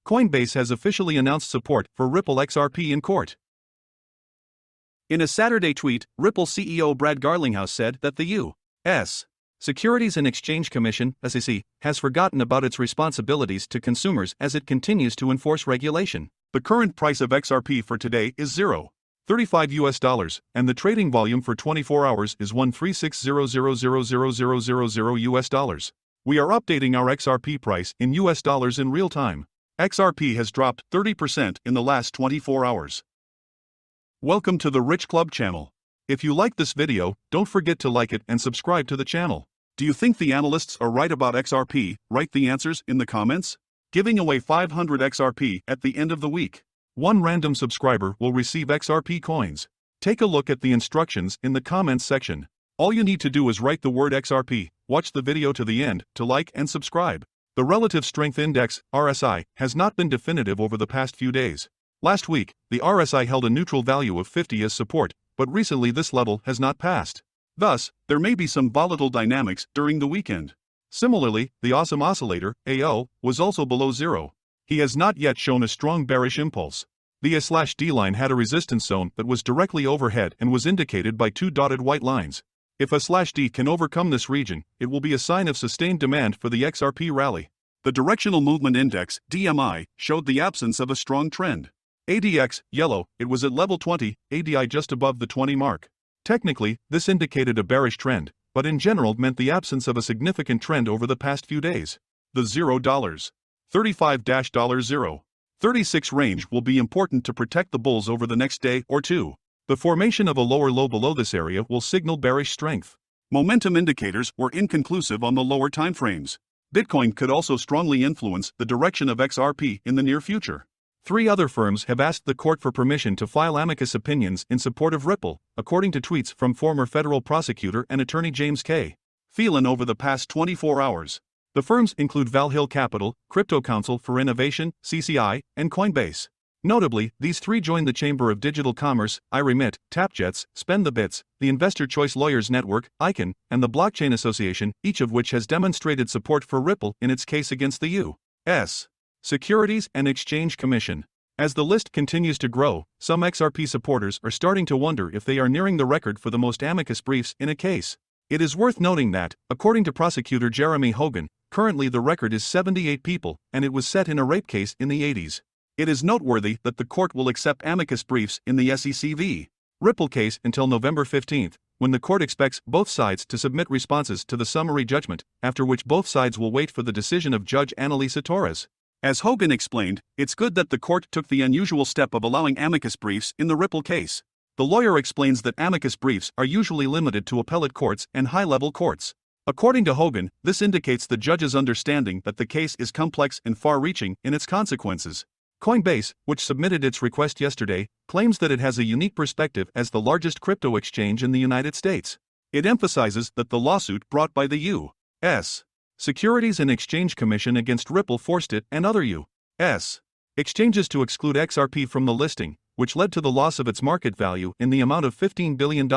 Coinbase has officially announced support for Ripple XRP in court. In a Saturday tweet, Ripple CEO Brad Garlinghouse said that the U.S. Securities and Exchange Commission (SEC) has forgotten about its responsibilities to consumers as it continues to enforce regulation. The current price of XRP for today is $0.35, and the trading volume for 24 hours is $136,000,000 We are updating our XRP price in US dollars in real time. XRP has dropped 30% in the last 24 hours. Welcome to the Rich Club channel. If you like this video, don't forget to like it and subscribe to the channel. Do you think the analysts are right about XRP? Write the answers in the comments. Giving away 500 XRP at the end of the week. One random subscriber will receive XRP coins. Take a look at the instructions in the comments section. All you need to do is write the word XRP, watch the video to the end to like and subscribe. The Relative Strength Index, RSI, has not been definitive over the past few days. Last week, the RSI held a neutral value of 50 as support, but recently this level has not passed. Thus, there may be some volatile dynamics during the weekend. Similarly, the Awesome Oscillator, AO, was also below zero. He has not yet shown a strong bearish impulse. The A/D line had a resistance zone that was directly overhead and was indicated by two dotted white lines. If A/D can overcome this region, it will be a sign of sustained demand for the XRP rally. The Directional Movement Index, DMI, showed the absence of a strong trend. ADX, yellow, it was at level 20, ADI just above the 20 mark. Technically, this indicated a bearish trend, but in general meant the absence of a significant trend over the past few days. The $0.35-$0.36 range will be important to protect the bulls over the next day or two. The formation of a lower low below this area will signal bearish strength. Momentum indicators were inconclusive on the lower timeframes. Bitcoin could also strongly influence the direction of XRP in the near future. 3 other firms have asked the court for permission to file amicus opinions in support of Ripple, according to tweets from former federal prosecutor and attorney James K. Phelan over the past 24 hours. The firms include Vale Capital, Crypto Council for Innovation, CCI, and Coinbase. Notably, these 3 joined the Chamber of Digital Commerce, iRemit, TapJets, Spend the Bits, the Investor Choice Lawyers Network, ICANN, and the Blockchain Association, each of which has demonstrated support for Ripple in its case against the U.S. Securities and Exchange Commission. As the list continues to grow, some XRP supporters are starting to wonder if they are nearing the record for the most amicus briefs in a case. It is worth noting that, according to prosecutor Jeremy Hogan, currently the record is 78 people, and it was set in a rape case in the 80s. It is noteworthy that the court will accept amicus briefs in the SEC v. Ripple case until November 15, when the court expects both sides to submit responses to the summary judgment, after which both sides will wait for the decision of Judge Annalisa Torres. As Hogan explained, it's good that the court took the unusual step of allowing amicus briefs in the Ripple case. The lawyer explains that amicus briefs are usually limited to appellate courts and high-level courts. According to Hogan, this indicates the judge's understanding that the case is complex and far-reaching in its consequences. Coinbase, which submitted its request yesterday, claims that it has a unique perspective as the largest crypto exchange in the United States. It emphasizes that the lawsuit brought by the U.S. Securities and Exchange Commission against Ripple forced it and other U.S. exchanges to exclude XRP from the listing, which led to the loss of its market value in the amount of $15 billion,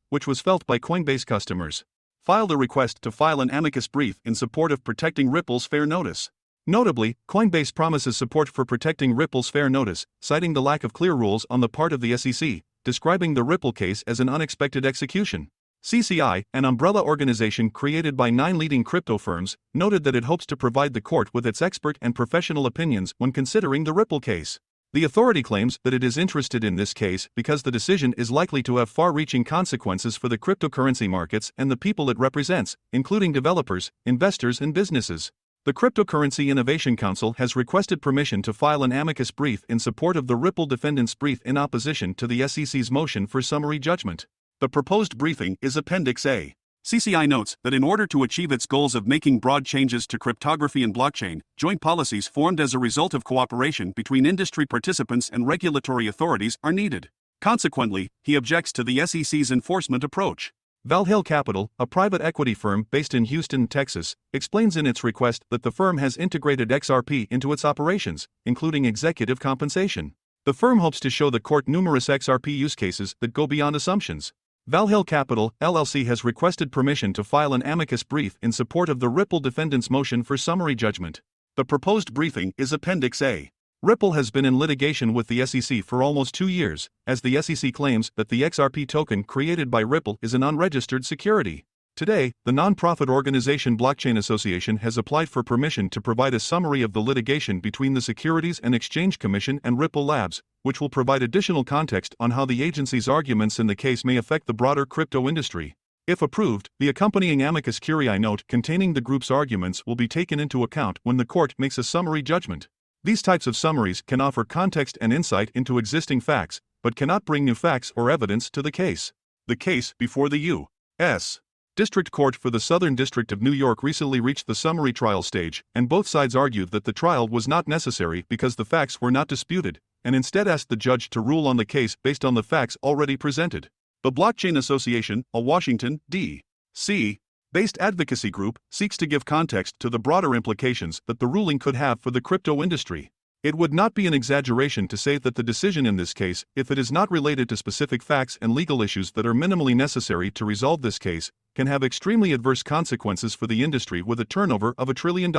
which was felt by Coinbase customers. Filed a request to file an amicus brief in support of protecting Ripple's fair notice. Notably, Coinbase promises support for protecting Ripple's fair notice, citing the lack of clear rules on the part of the SEC, describing the Ripple case as an unexpected execution. CCI, an umbrella organization created by 9 leading crypto firms, noted that it hopes to provide the court with its expert and professional opinions when considering the Ripple case. The authority claims that it is interested in this case because the decision is likely to have far-reaching consequences for the cryptocurrency markets and the people it represents, including developers, investors, and businesses. The Cryptocurrency Innovation Council has requested permission to file an amicus brief in support of the Ripple defendant's brief in opposition to the SEC's motion for summary judgment. The proposed briefing is Appendix A. CCI notes that in order to achieve its goals of making broad changes to cryptography and blockchain, joint policies formed as a result of cooperation between industry participants and regulatory authorities are needed. Consequently, he objects to the SEC's enforcement approach. Vale Capital, a private equity firm based in Houston, Texas, explains in its request that the firm has integrated XRP into its operations, including executive compensation. The firm hopes to show the court numerous XRP use cases that go beyond assumptions. Vale Capital, LLC has requested permission to file an amicus brief in support of the Ripple defendant's motion for summary judgment. The proposed briefing is Appendix A. Ripple has been in litigation with the SEC for almost 2 years, as the SEC claims that the XRP token created by Ripple is an unregistered security. Today, the nonprofit organization Blockchain Association has applied for permission to provide a summary of the litigation between the Securities and Exchange Commission and Ripple Labs, which will provide additional context on how the agency's arguments in the case may affect the broader crypto industry. If approved, the accompanying Amicus Curiae note containing the group's arguments will be taken into account when the court makes a summary judgment. These types of summaries can offer context and insight into existing facts, but cannot bring new facts or evidence to the case. The case before the U.S. District Court for the Southern District of New York recently reached the summary trial stage, and both sides argued that the trial was not necessary because the facts were not disputed, and instead asked the judge to rule on the case based on the facts already presented. The Blockchain Association, a Washington, D.C. based advocacy group, seeks to give context to the broader implications that the ruling could have for the crypto industry. It would not be an exaggeration to say that the decision in this case, if it is not related to specific facts and legal issues that are minimally necessary to resolve this case, can have extremely adverse consequences for the industry with a turnover of $1 trillion.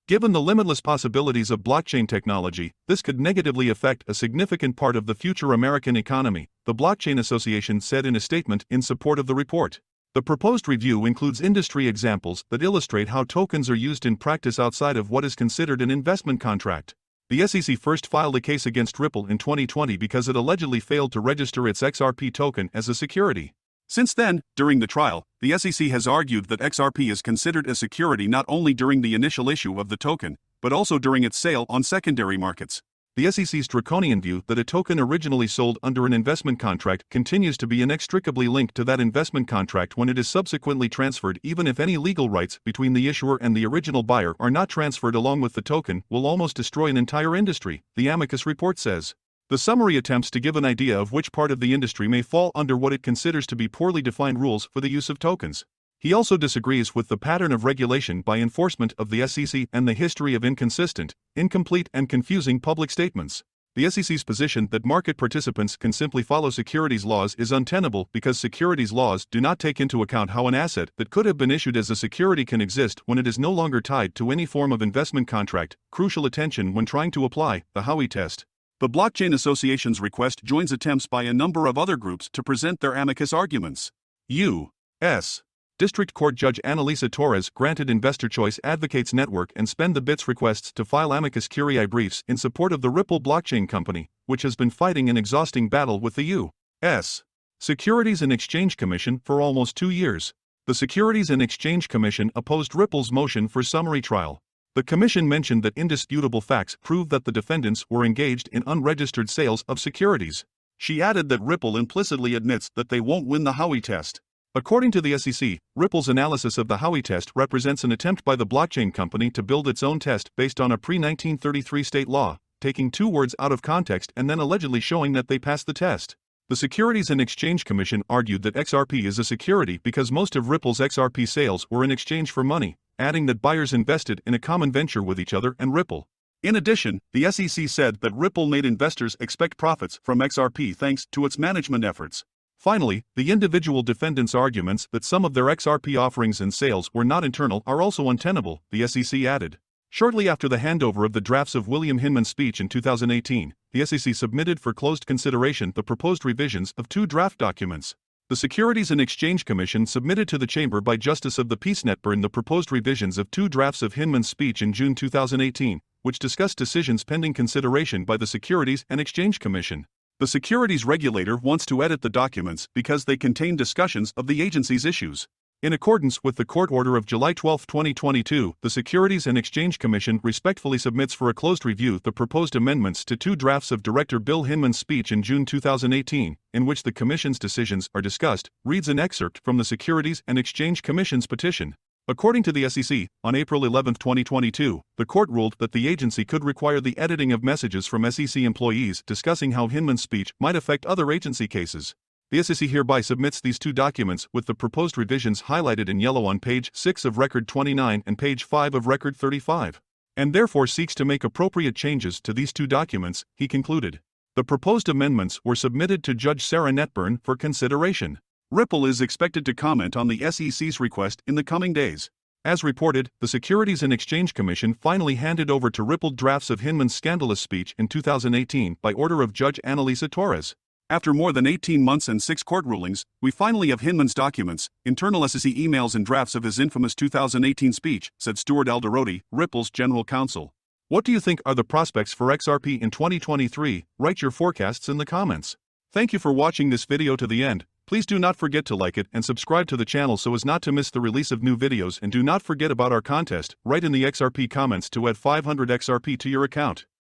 Given the limitless possibilities of blockchain technology, this could negatively affect a significant part of the future American economy, the Blockchain Association said in a statement in support of the report. The proposed review includes industry examples that illustrate how tokens are used in practice outside of what is considered an investment contract. The SEC first filed a case against Ripple in 2020 because it allegedly failed to register its XRP token as a security. Since then, during the trial, the SEC has argued that XRP is considered a security not only during the initial issue of the token, but also during its sale on secondary markets. The SEC's draconian view that a token originally sold under an investment contract continues to be inextricably linked to that investment contract when it is subsequently transferred, even if any legal rights between the issuer and the original buyer are not transferred along with the token, will almost destroy an entire industry, the Amicus report says. The summary attempts to give an idea of which part of the industry may fall under what it considers to be poorly defined rules for the use of tokens. He also disagrees with the pattern of regulation by enforcement of the SEC and the history of inconsistent, incomplete, and confusing public statements. The SEC's position that market participants can simply follow securities laws is untenable because securities laws do not take into account how an asset that could have been issued as a security can exist when it is no longer tied to any form of investment contract. Crucial attention when trying to apply the Howey test. The Blockchain Association's request joins attempts by a number of other groups to present their amicus arguments. U.S. District Court Judge Annalisa Torres granted Investor Choice Advocates Network and Spend the Bits requests to file amicus curiae briefs in support of the Ripple blockchain company, which has been fighting an exhausting battle with the U.S. Securities and Exchange Commission for almost 2 years. The Securities and Exchange Commission opposed Ripple's motion for summary trial. The commission mentioned that indisputable facts prove that the defendants were engaged in unregistered sales of securities. She added that Ripple implicitly admits that they won't win the Howey test. According to the SEC, Ripple's analysis of the Howey test represents an attempt by the blockchain company to build its own test based on a pre-1933 state law, taking 2 words out of context and then allegedly showing that they passed the test. The Securities and Exchange Commission argued that XRP is a security because most of Ripple's XRP sales were in exchange for money, adding that buyers invested in a common venture with each other and Ripple. In addition, the SEC said that Ripple made investors expect profits from XRP thanks to its management efforts. Finally, the individual defendants' arguments that some of their XRP offerings and sales were not internal are also untenable, the SEC added. Shortly after the handover of the drafts of William Hinman's speech in 2018, the SEC submitted for closed consideration the proposed revisions of 2 draft documents. The Securities and Exchange Commission submitted to the Chamber by Justice of the Peace Netburn the proposed revisions of 2 drafts of Hinman's speech in June 2018, which discussed decisions pending consideration by the Securities and Exchange Commission. The securities regulator wants to edit the documents because they contain discussions of the agency's issues. In accordance with the court order of July 12, 2022, the Securities and Exchange Commission respectfully submits for a closed review the proposed amendments to 2 drafts of Director Bill Hinman's speech in June 2018, in which the Commission's decisions are discussed, reads an excerpt from the Securities and Exchange Commission's petition. According to the SEC, on April 11, 2022, the court ruled that the agency could require the editing of messages from SEC employees discussing how Hinman's speech might affect other agency cases. The SEC hereby submits these 2 documents with the proposed revisions highlighted in yellow on page 6 of Record 29 and page 5 of Record 35, and therefore seeks to make appropriate changes to these 2 documents, he concluded. The proposed amendments were submitted to Judge Sarah Netburn for consideration. Ripple is expected to comment on the SEC's request in the coming days. As reported, the Securities and Exchange Commission finally handed over to Ripple drafts of Hinman's scandalous speech in 2018 by order of Judge Annalisa Torres. After more than 18 months and 6 court rulings, we finally have Hinman's documents, internal SEC emails and drafts of his infamous 2018 speech, said Stuart Alderoty, Ripple's general counsel. What do you think are the prospects for XRP in 2023? Write your forecasts in the comments. Thank you for watching this video to the end. Please do not forget to like it and subscribe to the channel so as not to miss the release of new videos, and do not forget about our contest. Write in the XRP comments to add 500 XRP to your account.